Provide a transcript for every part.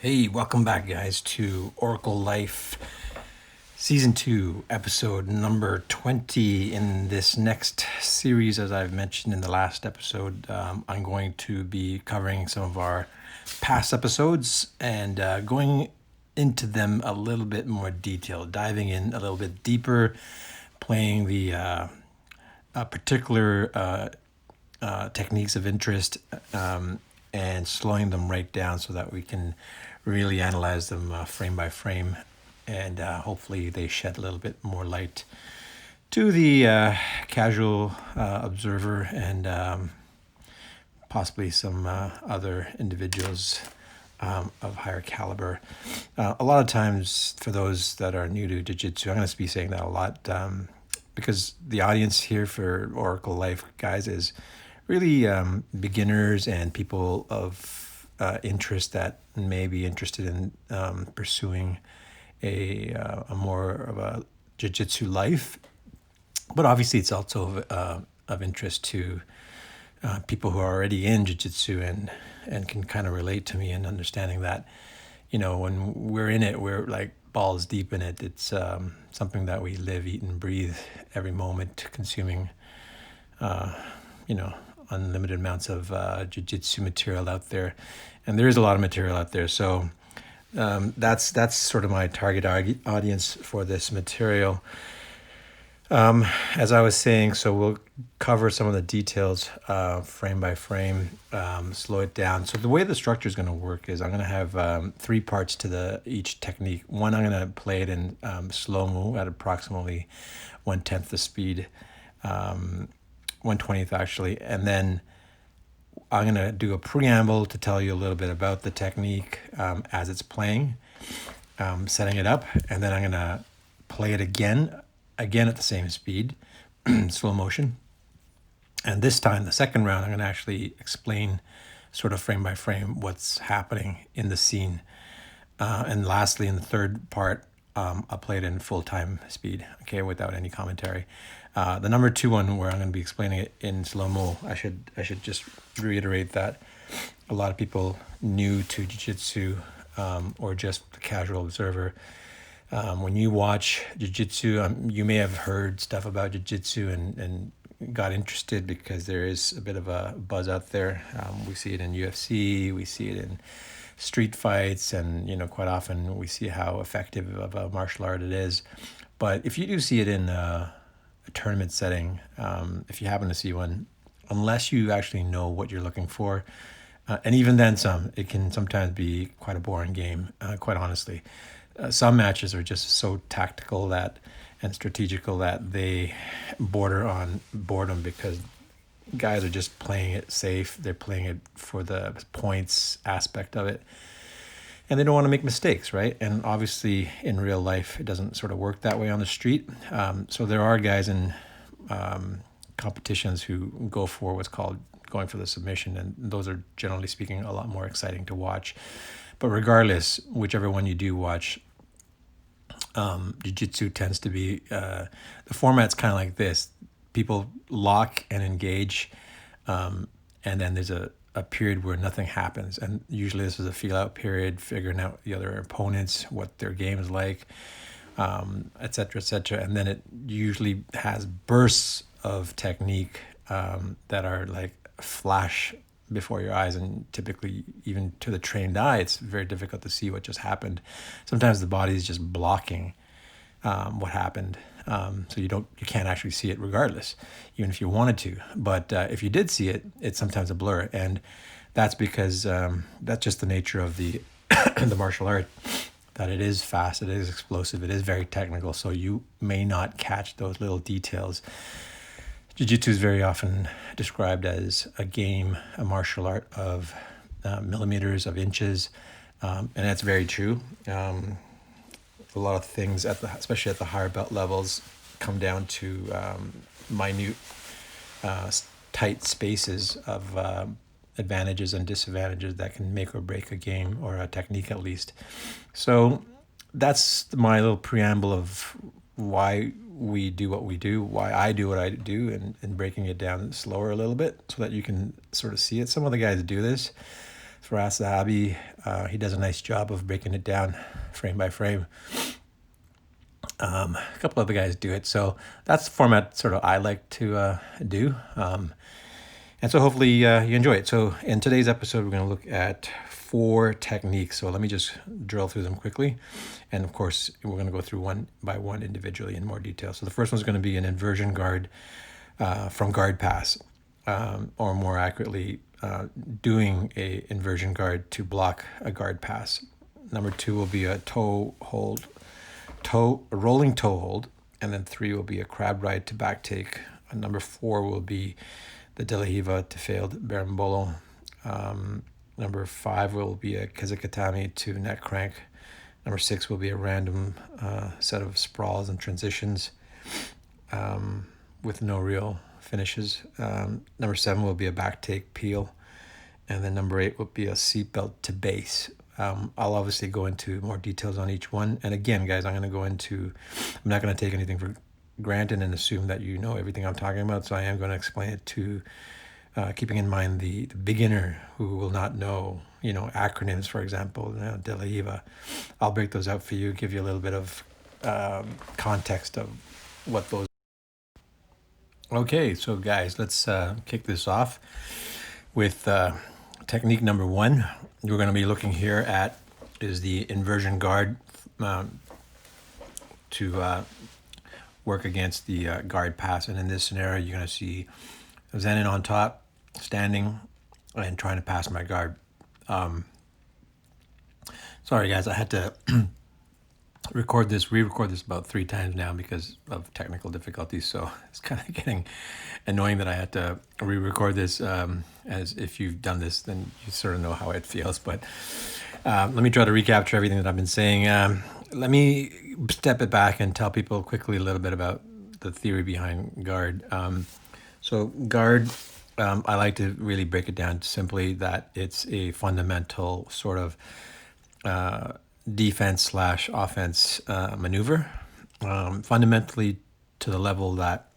Hey, welcome back, guys, to Oracle Life Season 2, episode number 20. In this next series, as I've mentioned in the last episode, I'm going to be covering some of our past episodes and going into them a little bit more detail, diving in a little bit deeper, playing the particular techniques of interest and slowing them right down so that we can really analyze them frame by frame, and hopefully they shed a little bit more light to the casual observer and possibly some other individuals of higher caliber. A lot of times, for those that are new to Jiu-Jitsu, I'm going to be saying that a lot because the audience here for Oracle Life, guys, is really beginners and people of interest that may be interested in pursuing a more of a jiu-jitsu life. But obviously it's also of interest to people who are already in jiu-jitsu and can kind of relate to me in understanding that, you know, when we're in it, we're like balls deep in it. It's something that we live, eat, and breathe every moment, consuming, unlimited amounts of jiu-jitsu material out there, and there is a lot of material out there. So that's sort of my target audience for this material. As I was saying, so we'll cover some of the details frame by frame, slow it down. So the way the structure is going to work is I'm going to have three parts to each technique. One, I'm going to play it in slow-mo at approximately 1/10 the speed, 1/20th actually, and then I'm going to do a preamble to tell you a little bit about the technique as it's playing, setting it up, and then I'm going to play it again at the same speed, slow motion. And this time, the second round, I'm going to actually explain sort of frame by frame what's happening in the scene. And lastly, in the third part, I'll play it in full-time speed, okay, without any commentary. The number two one, where I'm going to be explaining it in slow-mo, I should just reiterate that a lot of people new to jiu-jitsu or just the casual observer, when you watch jiu-jitsu, you may have heard stuff about jiu-jitsu and got interested because there is a bit of a buzz out there. We see it in UFC, we see it in street fights, and quite often we see how effective of a martial art it is. But if you do see it in a tournament setting, if you happen to see one, unless you actually know what you're looking for, and even then it can sometimes be quite a boring game, quite honestly. Some matches are just so tactical and strategical that they border on boredom because guys are just playing it safe. They're playing it for the points aspect of it, and they don't want to make mistakes, right? And obviously in real life, it doesn't sort of work that way on the street. So there are guys in competitions who go for what's called going for the submission, and those are, generally speaking, a lot more exciting to watch. But regardless, whichever one you do watch, jiu-jitsu tends to be, the format's kind of like this. People lock and engage, and then there's a period where nothing happens. And usually this is a feel-out period, figuring out the other opponents, what their game is like, et cetera, et cetera. And then it usually has bursts of technique that are like a flash before your eyes, and typically even to the trained eye it's very difficult to see what just happened. Sometimes the body is just blocking what happened, so you can't actually see it regardless, even if you wanted to. But if you did see it, it's sometimes a blur, and that's because that's just the nature of the the martial art, that it is fast, it is explosive, it is very technical, so you may not catch those little details. Jiu-jitsu is very often described as a game, a martial art of millimeters, of inches, and that's very true. A lot of things, especially at the higher belt levels, come down to minute, tight spaces of advantages and disadvantages that can make or break a game, or a technique at least. So that's my little preamble of why we do what we do, why I do what I do, and breaking it down slower a little bit so that you can sort of see it. Some of the guys do this. Faraz Zahabi, he does a nice job of breaking it down frame by frame. A couple other guys do it. So that's the format sort of I like to do. And so hopefully you enjoy it. So in today's episode, we're going to look at 4 techniques. So let me just drill through them quickly. And of course, we're going to go through one by one individually in more detail. So the first one's going to be an inversion guard from guard pass, or more accurately, doing a inversion guard to block a guard pass. Number 2 will be a rolling toe hold. And then 3 will be a crab ride to back take. And number 4 will be the Delahiva to failed Berimbolo. Number 5 will be a Kesagetame to neck crank. Number 6 will be a random set of sprawls and transitions with no real finishes. Number 7 will be a back take peel. And then number 8 will be a seatbelt to base. I'll obviously go into more details on each one. And again, guys, I'm not going to take anything for granted and assume that you know everything I'm talking about. So I am going to explain it to keeping in mind the beginner who will not know, acronyms, for example, Delahiva. I'll break those out for you, give you a little bit of context of what those are. Okay, so guys, let's kick this off with technique number 1. We're going to be looking here at is the inversion guard to work against the guard pass. And in this scenario, you're going to see Zenon on top, standing and trying to pass my guard. Sorry guys, I had to re-record this about 3 times now because of technical difficulties. So it's kind of getting annoying that I had to re-record this. As if you've done this, then you sort of know how it feels. But let me try to recapture everything that I've been saying. Let me step it back and tell people quickly a little bit about the theory behind guard. So guard, I like to really break it down simply that it's a fundamental sort of defense/offense maneuver, fundamentally to the level that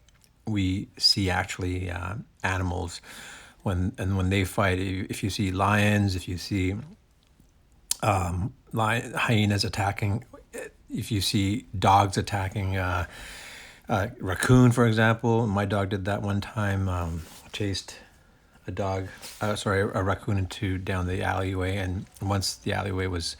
we see actually animals when they fight. If you see lions, if you see hyenas attacking, if you see dogs attacking raccoon, for example. My dog did that one time, chased a raccoon down the alleyway, and once the alleyway was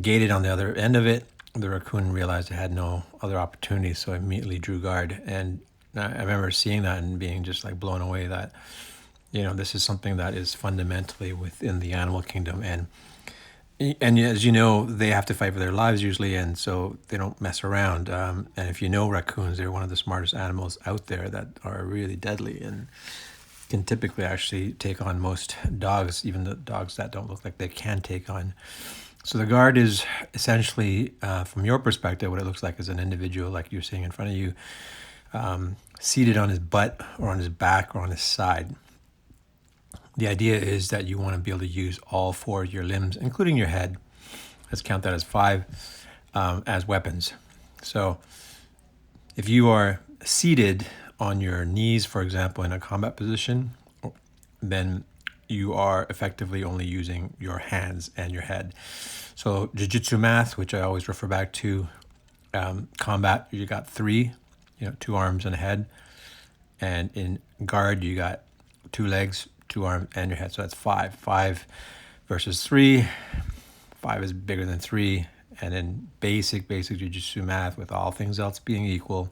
gated on the other end of it, the raccoon realized it had no other opportunity, so it immediately drew guard. And I remember seeing that and being just like blown away that, this is something that is fundamentally within the animal kingdom. And as you know, they have to fight for their lives usually, and so they don't mess around. And if you know raccoons, they're one of the smartest animals out there that are really deadly and can typically actually take on most dogs, even the dogs that don't look like they can take on. So the guard is essentially, from your perspective, what it looks like is an individual like you're seeing in front of you, seated on his butt or on his back or on his side. The idea is that you want to be able to use all 4 of your limbs, including your head. Let's count that as 5, as weapons. So if you are seated on your knees, for example, in a combat position, then you are effectively only using your hands and your head. So jiu-jitsu math, which I always refer back to, combat, you got 3, 2 arms and a head. And in guard, you got 2 legs, 2 arms, and your head. So that's 5. 5 versus 3. 5 is bigger than 3. And in basic jiu-jitsu math, with all things else being equal,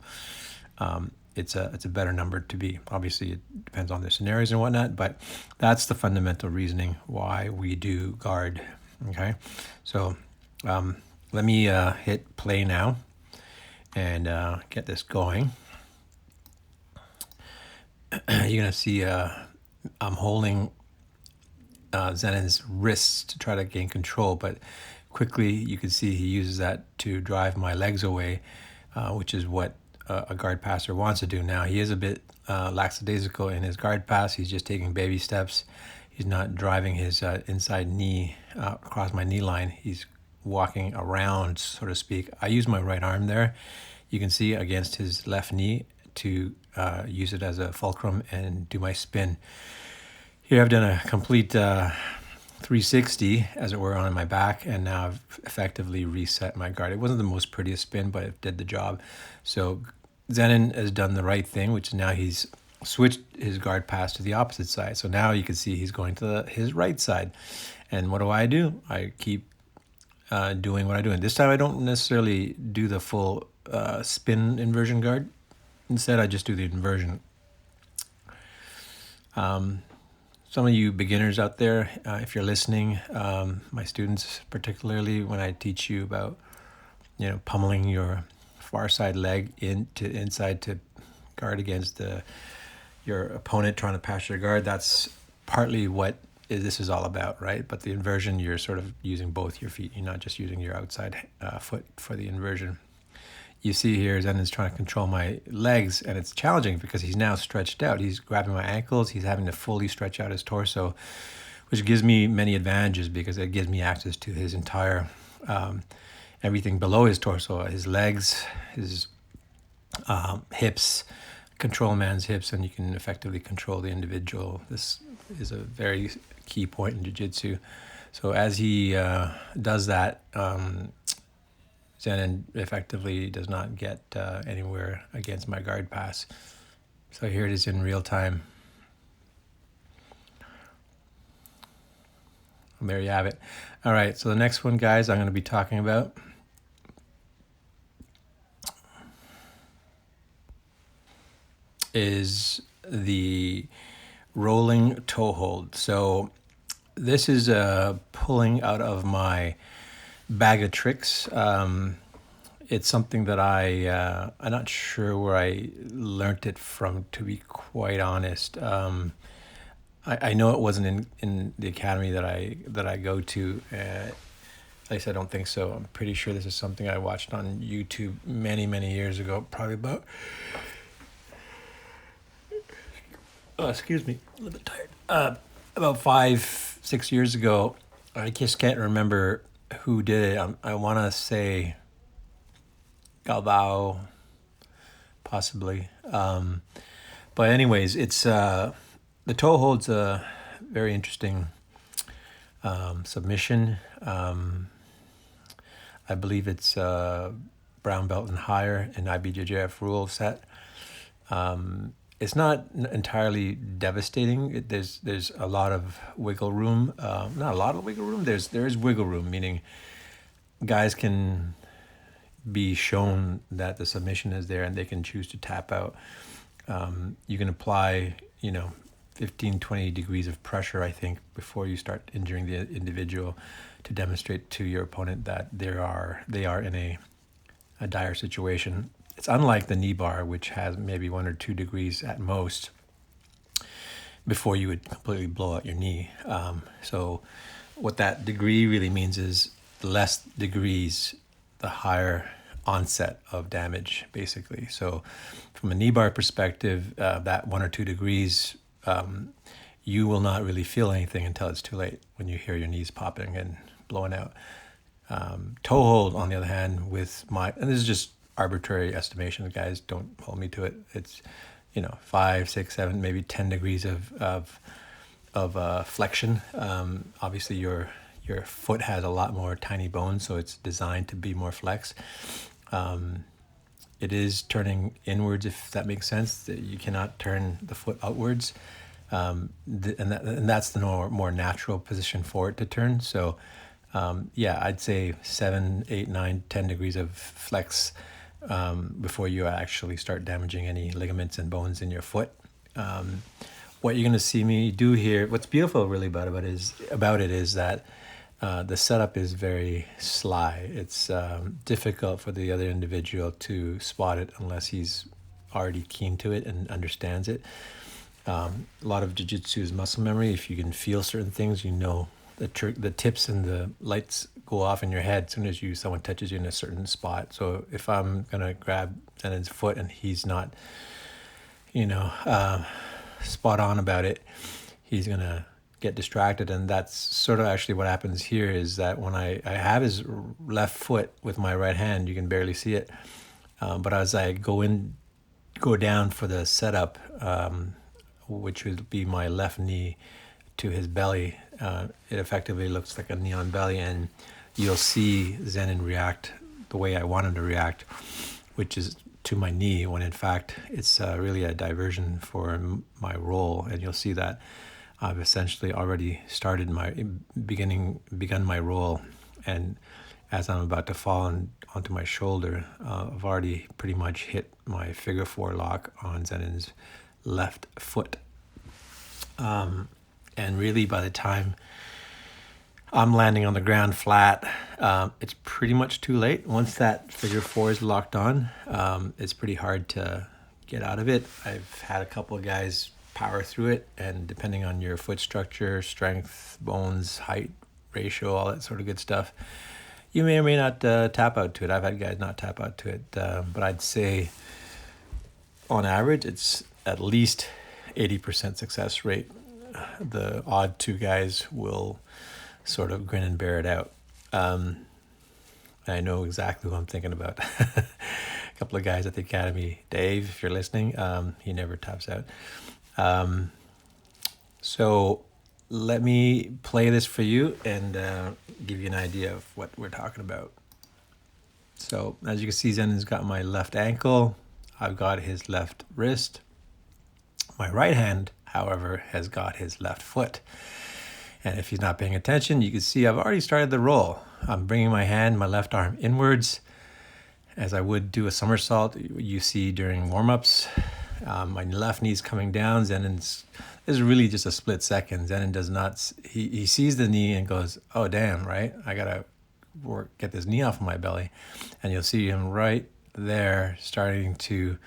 it's a better number to be. Obviously, it depends on the scenarios and whatnot, but that's the fundamental reasoning why we do guard. Okay, so let me hit play now and get this going. You're gonna see I'm holding Zenon's wrists to try to gain control, but quickly you can see he uses that to drive my legs away, which is what a guard passer wants to do. Now, he is a bit lackadaisical in his guard pass. He's just taking baby steps. He's not driving his inside knee across my knee line. He's walking around, so to speak. I use my right arm there. You can see against his left knee to use it as a fulcrum and do my spin. Here I've done a complete 360, as it were, on my back, and now I've effectively reset my guard. It wasn't the most prettiest spin, but it did the job. So Zenon has done the right thing, which is now he's switched his guard pass to the opposite side. So now you can see he's going to his right side. And what do? I keep doing what I do. And this time I don't necessarily do the full spin inversion guard. Instead, I just do the inversion. Some of you beginners out there, if you're listening, my students particularly, when I teach you about, pummeling your far side leg inside to guard against your opponent trying to pass your guard, that's partly what this is all about, right? But the inversion, you're sort of using both your feet. You're not just using your outside foot for the inversion. You see here, Zenon's trying to control my legs, and it's challenging because he's now stretched out. He's grabbing my ankles. He's having to fully stretch out his torso, which gives me many advantages because it gives me access to his entire, everything below his torso, his legs, his hips, control man's hips, and you can effectively control the individual. This is a very key point in jiu-jitsu. So as he does that, Zenon effectively does not get anywhere against my guard pass. So here it is in real time. And there you have it. All right, so the next one, guys, I'm going to be talking about is the rolling toe hold. So this is pulling out of my bag of tricks. It's something that I'm not sure where I learned it from, to be quite honest. I know it wasn't in the academy that I go to. At least I don't think so. I'm pretty sure this is something I watched on YouTube many years ago, probably about, excuse me, a little bit tired. About 5-6 years ago. I just can't remember who did it. I want to say Galbao, possibly. But anyways, it's the toe hold's a very interesting submission. I believe it's brown belt and higher in IBJJF rule set. It's not entirely devastating. There's a lot of wiggle room. Not a lot of wiggle room. There is wiggle room, meaning guys can be shown that the submission is there and they can choose to tap out. You can apply, 15-20 degrees of pressure, I think, before you start injuring the individual, to demonstrate to your opponent that they are in a dire situation. It's unlike the knee bar, which has maybe 1 or 2 degrees at most before you would completely blow out your knee. So what that degree really means is the less degrees, the higher onset of damage, basically. So from a knee bar perspective, that 1 or 2 degrees, you will not really feel anything until it's too late, when you hear your knees popping and blowing out. Toe hold, on the other hand, and this is just arbitrary estimation, guys, don't hold me to it. It's 5, 6, 7, maybe 10 degrees of flexion. Obviously your foot has a lot more tiny bones, so it's designed to be more flex. It is turning inwards, if that makes sense. You cannot turn the foot outwards, and that's the more natural position for it to turn. So I'd say 7, 8, 9, 10 degrees of flex before you actually start damaging any ligaments and bones in your foot. What you're going to see me do here, what's beautiful really about it is that the setup is very sly. It's difficult for the other individual to spot it unless he's already keen to it and understands it. A lot of jiu-jitsu is muscle memory. If you can feel certain things, the tips and the lights go off in your head as soon as someone touches you in a certain spot. So if I'm gonna grab Zenon's foot and he's not, spot on about it, he's gonna get distracted. And that's sort of actually what happens here, is that when I have his left foot with my right hand, you can barely see it. But as I go down for the setup, which would be my left knee to his belly. It effectively looks like a neon belly, and you'll see Zenon react the way I want him to react, which is to my knee, when in fact it's really a diversion for my roll. And you'll see that I've essentially already started begun my roll, and as I'm about to fall onto my shoulder, I've already pretty much hit my figure 4 lock on Zenon's left foot. And really, by the time I'm landing on the ground flat, it's pretty much too late. Once that figure 4 is locked on, it's pretty hard to get out of it. I've had a couple of guys power through it, and depending on your foot structure, strength, bones, height, ratio, all that sort of good stuff, you may or may not tap out to it. I've had guys not tap out to it, but I'd say on average, it's at least 80% success rate. The odd 2 guys will sort of grin and bear it out. I know exactly who I'm thinking about. A couple of guys at the Academy. Dave, if you're listening, he never taps out. So let me play this for you and give you an idea of what we're talking about. So as you can see, Zenon's got my left ankle. I've got his left wrist. My right hand, however, has got his left foot. And if he's not paying attention, you can see I've already started the roll. I'm bringing my left arm inwards as I would do a somersault you see during warm-ups. My left knee's coming down. Zenon's, this is really just a split second. Zenon does not, he sees the knee and goes, oh damn, right? I gotta get this knee off of my belly. And you'll see him right there starting to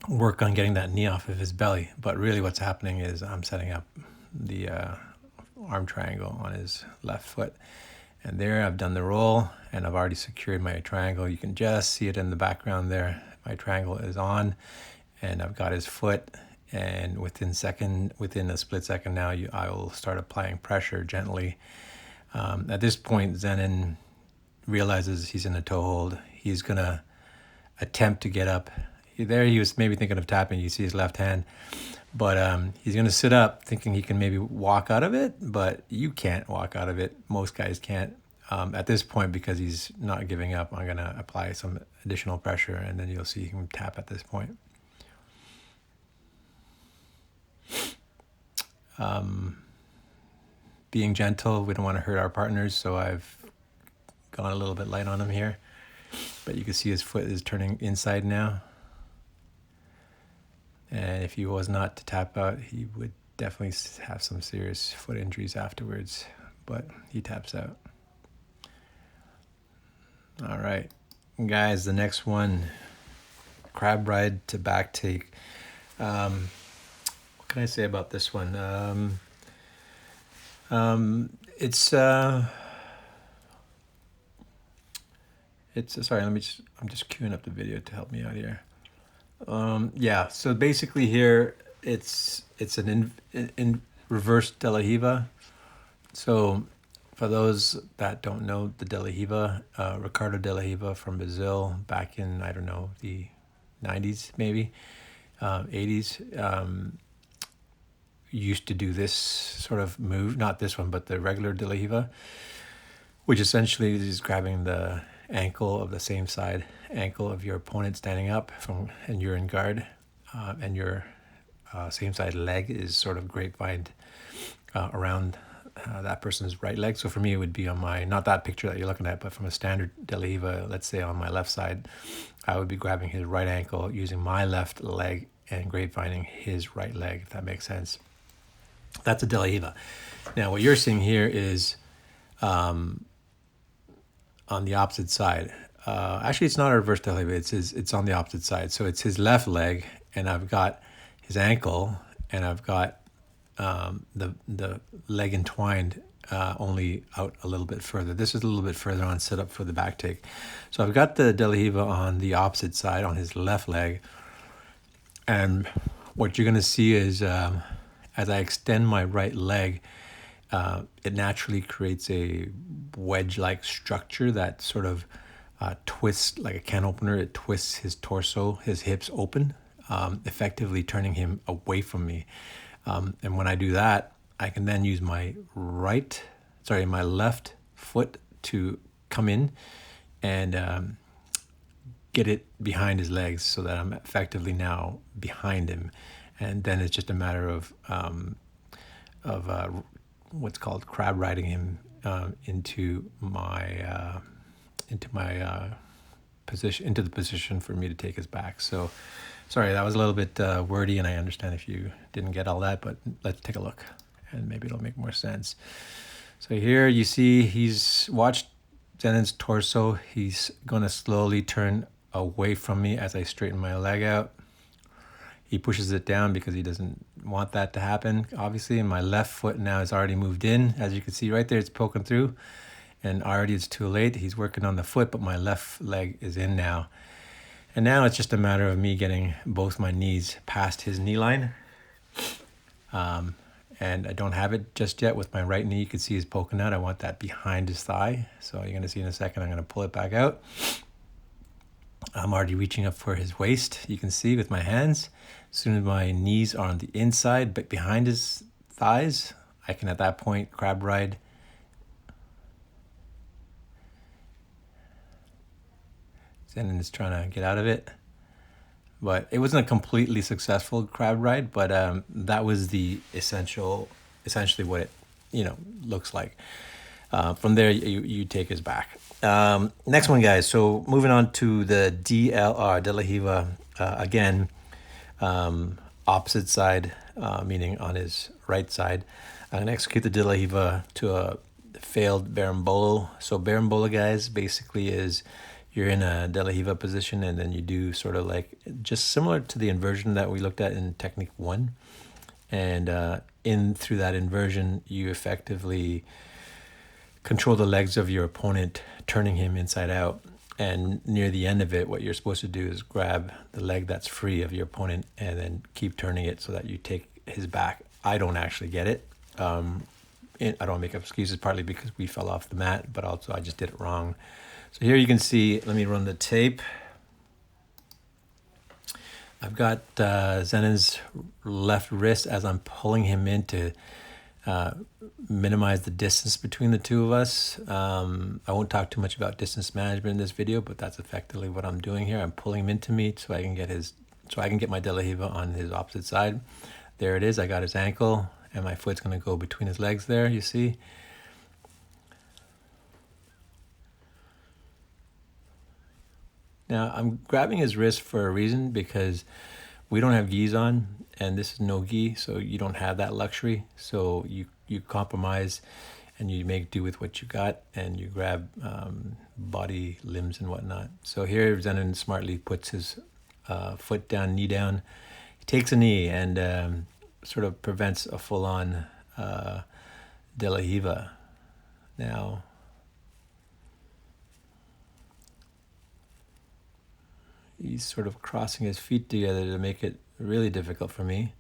work on getting that knee off of his belly. But really what's happening is I'm setting up the arm triangle on his left foot. And there I've done the roll, and I've already secured my triangle. You can just see it in the background there. My triangle is on, and I've got his foot. And within a split second now, I will start applying pressure gently. At this point, Zenon realizes he's in a toe hold. He's gonna attempt to get up. There he was maybe thinking of tapping. You see his left hand. But he's going to sit up thinking he can maybe walk out of it, but you can't walk out of it. Most guys can't. At this point, because he's not giving up, I'm going to apply some additional pressure, and then you'll see him tap at this point. Being gentle, we don't want to hurt our partners, so I've gone a little bit light on him here. But you can see his foot is turning inside now. And if he was not to tap out, he would definitely have some serious foot injuries afterwards, but he taps out. All right, guys, the next one, crab ride to back take. What can I say about this one? It's sorry, I'm just queuing up the video to help me out here. Yeah, so basically here it's an in reverse De La Riva. So for those that don't know the De La Riva, Ricardo De La Riva from Brazil back in, I don't know, the 90s maybe, 80s, used to do this sort of move, not this one, but the regular De La Riva, which essentially is grabbing the ankle of the same side ankle of your opponent standing up and you're in guard, and your same side leg is sort of grapevined around that person's right leg. So for me, it would be on my, not that picture that you're looking at, but from a standard De La Riva, let's say on my left side, I would be grabbing his right ankle using my left leg and grapevining his right leg, if that makes sense. That's a De La Riva. Now what you're seeing here is on the opposite side. Actually, it's not a reverse De La Riva. It's on the opposite side. So it's his left leg, and I've got his ankle, and I've got the leg entwined only out a little bit further. This is a little bit further on set up for the back take. So I've got the De La Riva on the opposite side, on his left leg. And what you're going to see is as I extend my right leg, it naturally creates a wedge-like structure that sort of twists like a can opener. It twists his torso, his hips open, effectively turning him away from me. And when I do that, I can then use my my left foot to come in and get it behind his legs so that I'm effectively now behind him. And then it's just a matter of what's called crab riding him into my position, into the position for me to take his back. So sorry, that was a little bit wordy, and I understand if you didn't get all that, but let's take a look and maybe it'll make more sense. So here you see he's watched Zenon's torso. He's going to slowly turn away from me as I straighten my leg out. He pushes it down because he doesn't want that to happen, obviously. And my left foot now has already moved in. As you can see right there, it's poking through. And already it's too late. He's working on the foot, but my left leg is in now. And now it's just a matter of me getting both my knees past his knee line. And I don't have it just yet with my right knee. You can see he's poking out. I want that behind his thigh. So you're going to see in a second, I'm going to pull it back out. I'm already reaching up for his waist, you can see with my hands. As soon as my knees are on the inside, but behind his thighs, I can at that point crab ride. Zenon is trying to get out of it. But it wasn't a completely successful crab ride, but that was the essentially what it looks like. From there, you take his back. Next one, guys. So moving on to the DLR, De La Riva, again, opposite side, meaning on his right side. I'm going to execute the De La Riva to a failed Berimbolo. So Berimbolo, guys, basically is you're in a De La Riva position and then you do sort of like just similar to the inversion that we looked at in technique 1. And through that inversion, you effectively control the legs of your opponent, turning him inside out. And near the end of it, what you're supposed to do is grab the leg that's free of your opponent and then keep turning it so that you take his back. I don't actually get it. I don't make excuses, partly because we fell off the mat, but also I just did it wrong. So here you can see, let me run the tape. I've got Zenon's left wrist as I'm pulling him in to minimize the distance between the two of us. I won't talk too much about distance management in this video, but that's effectively what I'm doing here. I'm pulling him into me so I can get my De La Riva on his opposite side. There it is. I got his ankle, and my foot's going to go between his legs there, you see. Now, I'm grabbing his wrist for a reason, because we don't have gis on, and this is no gi, so you don't have that luxury. So you compromise, and you make do with what you got, and you grab body, limbs, and whatnot. So here, Zenon smartly puts his foot down, knee down. He takes a knee and sort of prevents a full-on De La Riva. Now, he's sort of crossing his feet together to make it really difficult for me.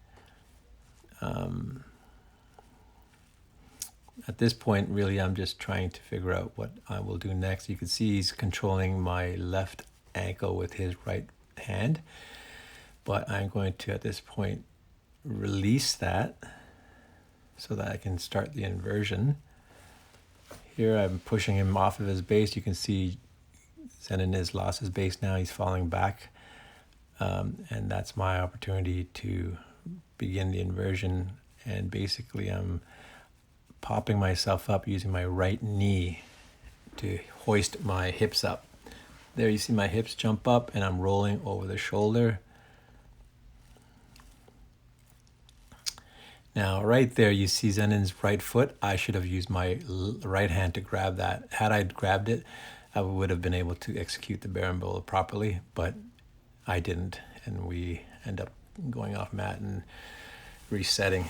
At this point, really, I'm just trying to figure out what I will do next. You can see he's controlling my left ankle with his right hand. But I'm going to, at this point, release that so that I can start the inversion. Here, I'm pushing him off of his base. You can see Zenon has lost his base now. He's falling back. And that's my opportunity to begin the inversion. And basically, I'm popping myself up using my right knee to hoist my hips up. There you see my hips jump up, and I'm rolling over the shoulder. Now, right there, you see Zenon's right foot. I should have used my right hand to grab that. Had I grabbed it, I would have been able to execute the Berimbolo properly, but I didn't, and we end up going off mat and resetting.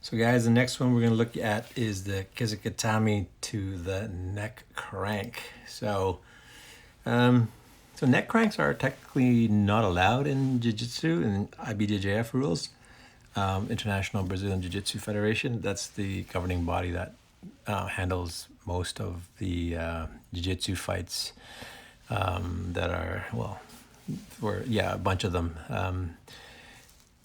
So guys, the next one we're going to look at is the Kesagetame to the neck crank. So neck cranks are technically not allowed in Jiu-Jitsu and IBJJF rules, International Brazilian Jiu-Jitsu Federation. That's the governing body that handles most of the Jiu-Jitsu fights that are, a bunch of them.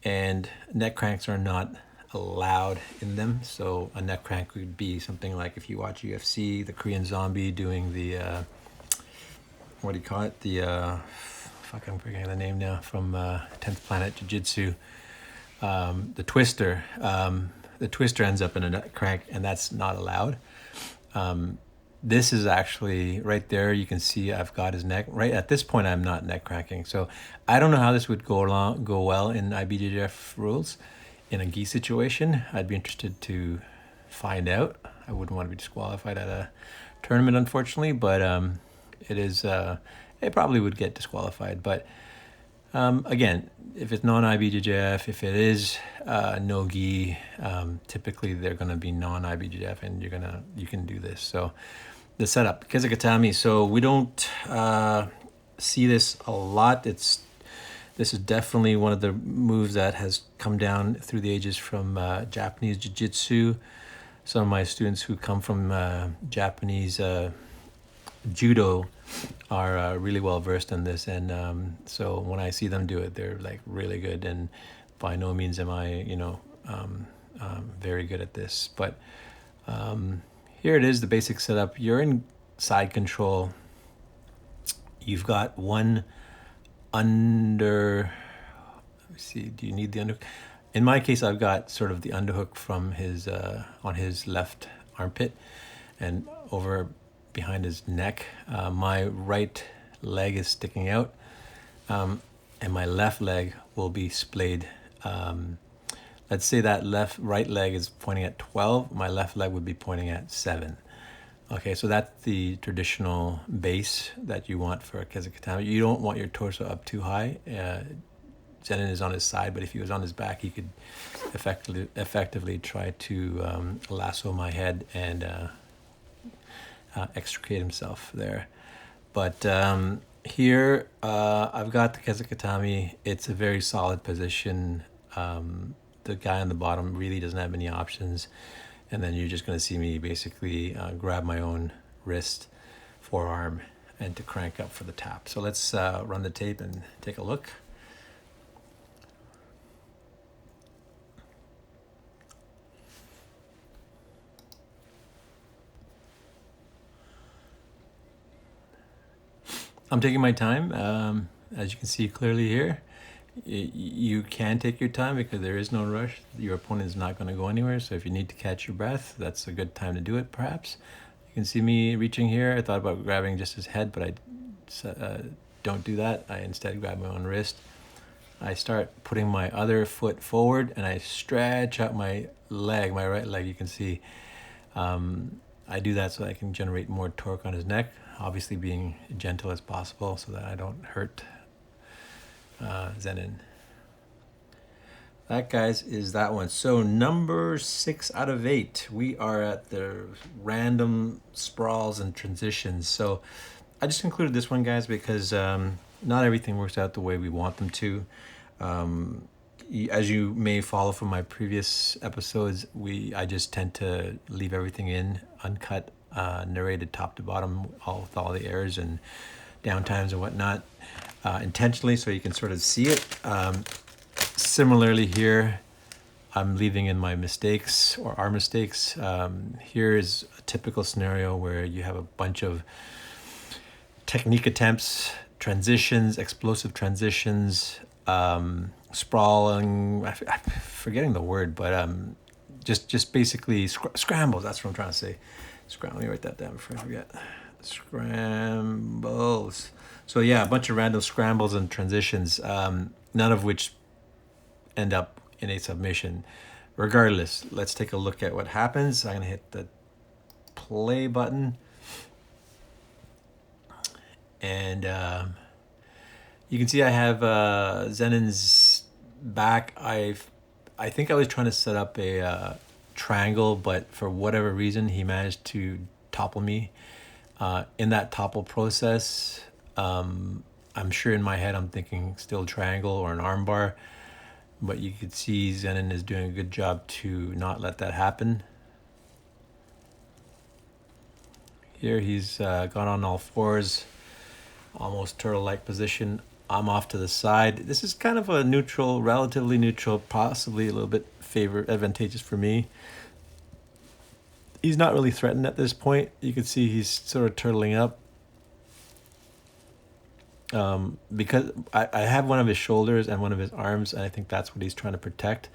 and neck cranks are not allowed in them. So a neck crank would be something like if you watch UFC, the Korean Zombie doing the what do you call it? The fuck, I'm forgetting the name now, from 10th Planet Jiu-Jitsu. The twister. The twister ends up in a neck crank, and that's not allowed. This is actually right there. You can see I've got his neck. Right at this point, I'm not neck cracking. So I don't know how this would go well in IBJJF rules in a gi situation. I'd be interested to find out. I wouldn't want to be disqualified at a tournament, unfortunately, but it is. It probably would get disqualified. But again, if it's non-IBJJF, if it is no gi, typically they're going to be non-IBJJF, and you can do this. So the setup, Kesagetame. So we don't see this a lot. This is definitely one of the moves that has come down through the ages from Japanese Jiu-Jitsu. Some of my students who come from Japanese Judo are really well versed in this, and so when I see them do it, they're like really good. And by no means am I, very good at this, but here it is, the basic setup. You're in side control. You've got one under. Let me see. Do you need the under? In my case, I've got sort of the underhook from his on his left armpit and over behind his neck. My right leg is sticking out, and my left leg will be splayed. Let's say that right leg is pointing at 12. My left leg would be pointing at 7. Okay, so that's the traditional base that you want for a Kesagetame. You don't want your torso up too high. Zenin is on his side, but if he was on his back, he could effectively try to lasso my head and extricate himself there. But here I've got the Kesagetame. It's a very solid position. The guy on the bottom really doesn't have any options, and then you're just going to see me basically grab my own wrist, forearm, and to crank up for the tap. So let's run the tape and take a look. I'm taking my time, as you can see clearly here. You can take your time because there is no rush. Your opponent is not going to go anywhere, so if you need to catch your breath, that's a good time to do it, perhaps. You can see me reaching here. I thought about grabbing just his head, but I don't do that. I instead grab my own wrist. I start putting my other foot forward, and I stretch out my leg, my right leg, you can see. I do that so I can generate more torque on his neck, obviously being gentle as possible so that I don't hurt Zenin. That, guys, is that one. So number 6 out of 8. We are at the random sprawls and transitions. So I just included this one, guys, because not everything works out the way we want them to. As you may follow from my previous episodes, I just tend to leave everything in, uncut, narrated top to bottom, with all the errors and downtimes and whatnot, intentionally, so you can sort of see it. Similarly here, I'm leaving in my mistakes or our mistakes. Here is a typical scenario where you have a bunch of technique attempts, transitions, explosive transitions, sprawling, I'm forgetting the word, but just basically scrambles. That's what I'm trying to say. Let me write that down before I forget. Scrambles. So yeah, a bunch of random scrambles and transitions, none of which end up in a submission. Regardless, let's take a look at what happens. I'm going to hit the play button. And you can see I have Zenin's back. I think I was trying to set up a triangle, but for whatever reason, he managed to topple me. In that topple process, I'm sure in my head I'm thinking still triangle or an armbar, but you could see Zenin is doing a good job to not let that happen. Here he's gone on all fours, almost turtle-like position I'm off to the side. This is kind of a neutral, relatively neutral, possibly a little bit advantageous for me. He's not really threatened at this point. You can see he's sort of turtling up. Because I have one of his shoulders and one of his arms, and I think that's what he's trying to protect.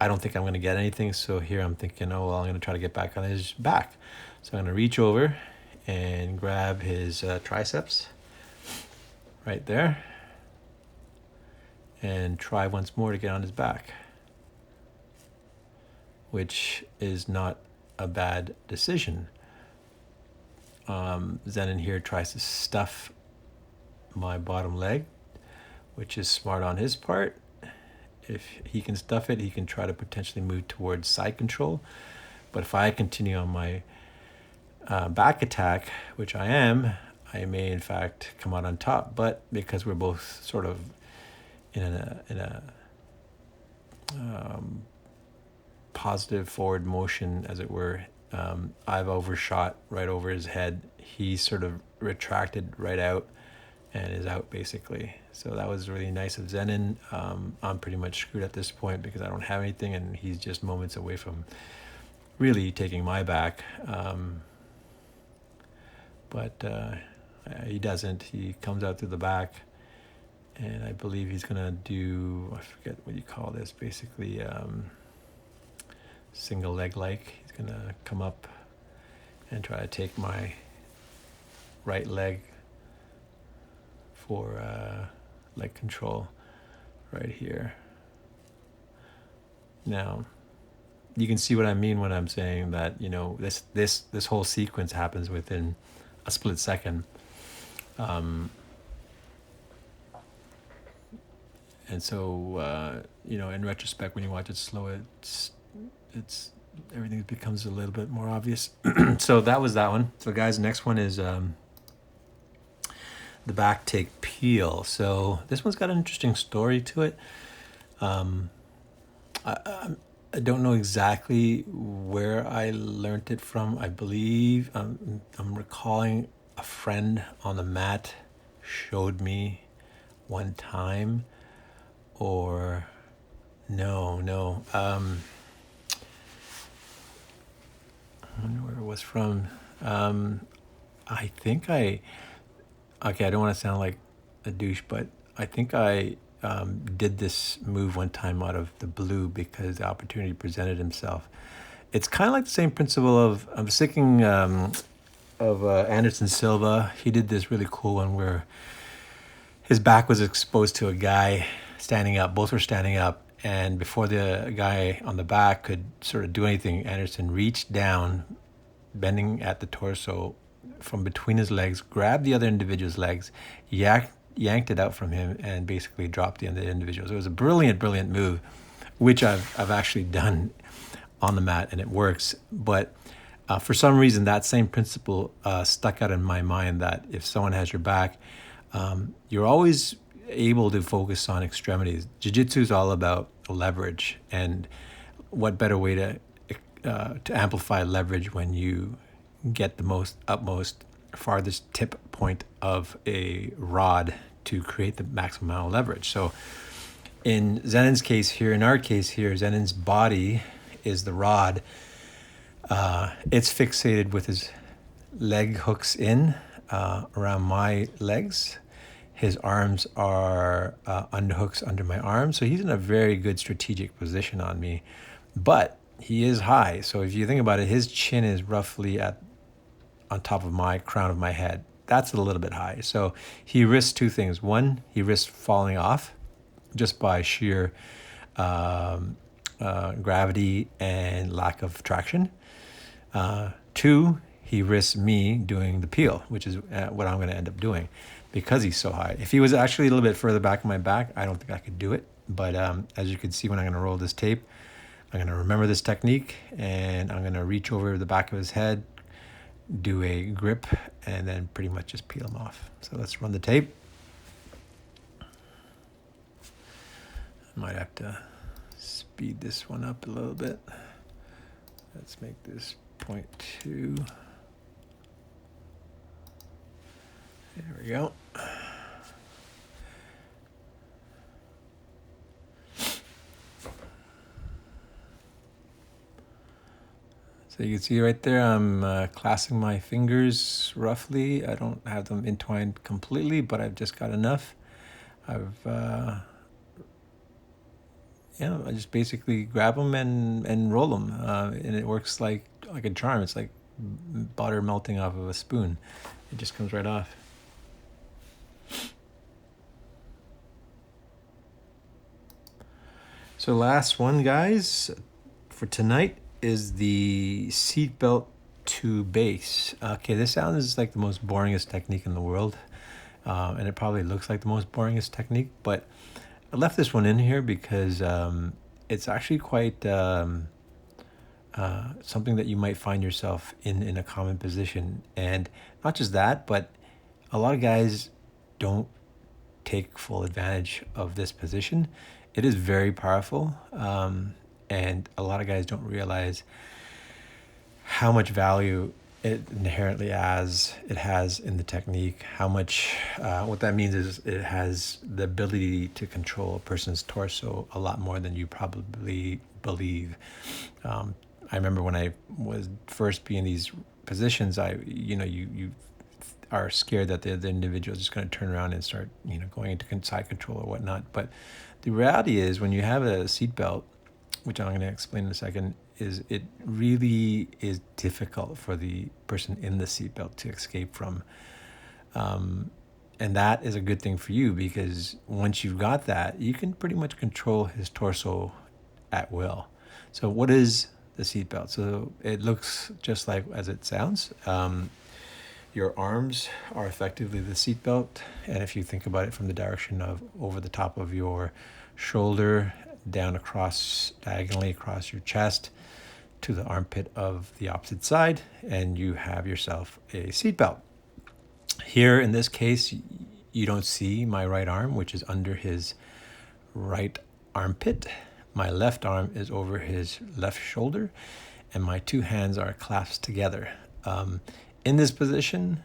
I don't think I'm going to get anything, so here I'm thinking, oh, well, I'm going to try to get back on his back. So I'm going to reach over and grab his triceps right there and try once more to get on his back, which is not a bad decision. Zenon here tries to stuff my bottom leg, which is smart on his part. If he can stuff it, he can try to potentially move towards side control. But if I continue on my back attack, which I am, I may in fact come out on top. But because we're both sort of in a positive forward motion, as it were, I've overshot right over his head. He sort of retracted right out and is out basically. So that was really nice of Zenon. I'm pretty much screwed at this point because I don't have anything, and he's just moments away from really taking my back. But he doesn't. He comes out through the back, and I believe he's gonna do, I forget what you call this, basically single leg like. He's gonna come up and try to take my right leg for leg control right here. Now, you can see what I mean when I'm saying that, you know, this whole sequence happens within a split second. And so, you know, in retrospect, when you watch it slow, it's everything becomes a little bit more obvious. So that was that one. So guys, next one is the back take peel. So this one's got an interesting story to it. I don't know exactly where I learned it from. I believe I'm recalling a friend on the mat showed me one time, or no. I wonder where it was from. I think okay, I don't want to sound like a douche, but I think I did this move one time out of the blue because the opportunity presented himself. It's kind of like the same principle of, I'm thinking of Anderson Silva. He did this really cool one where his back was exposed to a guy standing up. Both were standing up. And before the guy on the back could sort of do anything, Anderson reached down, bending at the torso from between his legs, grabbed the other individual's legs, yanked it out from him, and basically dropped the other individual. So it was a brilliant move, which I've actually done on the mat, and it works. But for some reason, that same principle stuck out in my mind, that if someone has your back, you're always able to focus on extremities. Jiu-jitsu is all about leverage, and what better way to amplify leverage when you get the utmost farthest tip point of a rod to create the maximum amount of leverage. So in Zenon's case here, in our case here, Zenon's body is the rod. It's fixated with his leg hooks in around my legs. His arms are underhooks under my arms. So he's in a very good strategic position on me. But he is high. So if you think about it, his chin is roughly on top of my crown of my head. That's a little bit high. So he risks two things. One, he risks falling off just by sheer gravity and lack of traction. Two, he risks me doing the peel, which is what I'm going to end up doing because he's so high. If he was actually a little bit further back on my back, I don't think I could do it. But as you can see, when I'm going to roll this tape, I'm going to remember this technique, and I'm going to reach over the back of his head, do a grip, and then pretty much just peel him off. So let's run the tape. I might have to speed this one up a little bit. Let's make this 0.2. There we go. So you can see right there, I'm clasping my fingers roughly. I don't have them entwined completely, but I've just got enough. I just basically grab them and roll them, and it works like a charm. It's like butter melting off of a spoon. It just comes right off. So last one, guys, for tonight is the seatbelt to base. Okay, this sounds like the most boringest technique in the world, and it probably looks like the most boringest technique, but I left this one in here because it's actually quite something that you might find yourself in a common position. And not just that, but a lot of guys don't take full advantage of this position. It is very powerful, and a lot of guys don't realize how much value it inherently has in the technique. How much, what that means is it has the ability to control a person's torso a lot more than you probably believe. I remember when I was first being in these positions, you are scared that the individual is just going to turn around and start, going into side control or whatnot. But the reality is, when you have a seatbelt, which I'm going to explain in a second, is it really is difficult for the person in the seatbelt to escape from. And that is a good thing for you, because once you've got that, you can pretty much control his torso at will. So what is the seatbelt? So it looks just like as it sounds. Your arms are effectively the seatbelt, and if you think about it from the direction of over the top of your shoulder, down diagonally across your chest to the armpit of the opposite side, and you have yourself a seatbelt. Here in this case, you don't see my right arm, which is under his right armpit. My left arm is over his left shoulder, and my two hands are clasped together. In this position,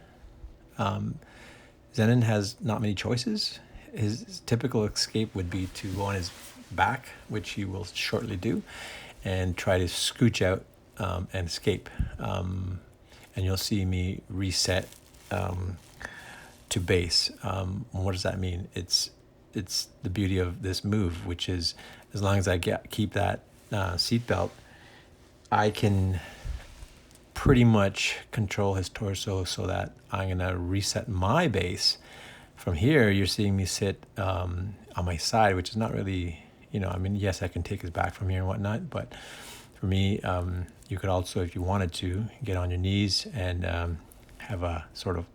Zenon has not many choices. His typical escape would be to go on his back, which he will shortly do, and try to scooch out and escape. And you'll see me reset to base. What does that mean? It's the beauty of this move, which is, as long as I keep that seatbelt, I can pretty much control his torso so that I'm going to reset my base. From here, you're seeing me sit on my side, which is not really, yes, I can take his back from here and whatnot, but for me, you could also, if you wanted to, get on your knees and have a sort of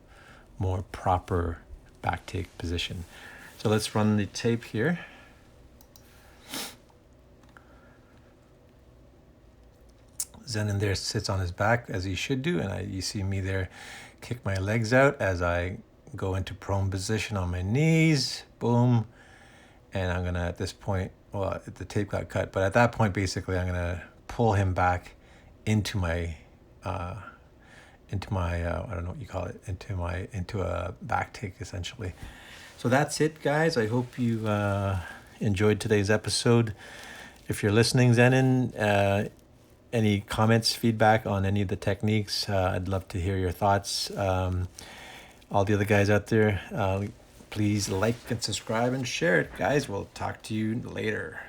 more proper back take position. So let's run the tape here. Zenon there sits on his back, as he should do, and you see me there kick my legs out as I go into prone position on my knees. Boom. And I'm gonna, at this point, well, the tape got cut, but at that point, basically, I'm gonna pull him back into my I don't know what you call it, into a back take, essentially. So that's it, guys. I hope you enjoyed today's episode. If you're listening, Zenon, any comments, feedback on any of the techniques, I'd love to hear your thoughts. All the other guys out there, please like and subscribe and share it, guys. We'll talk to you later.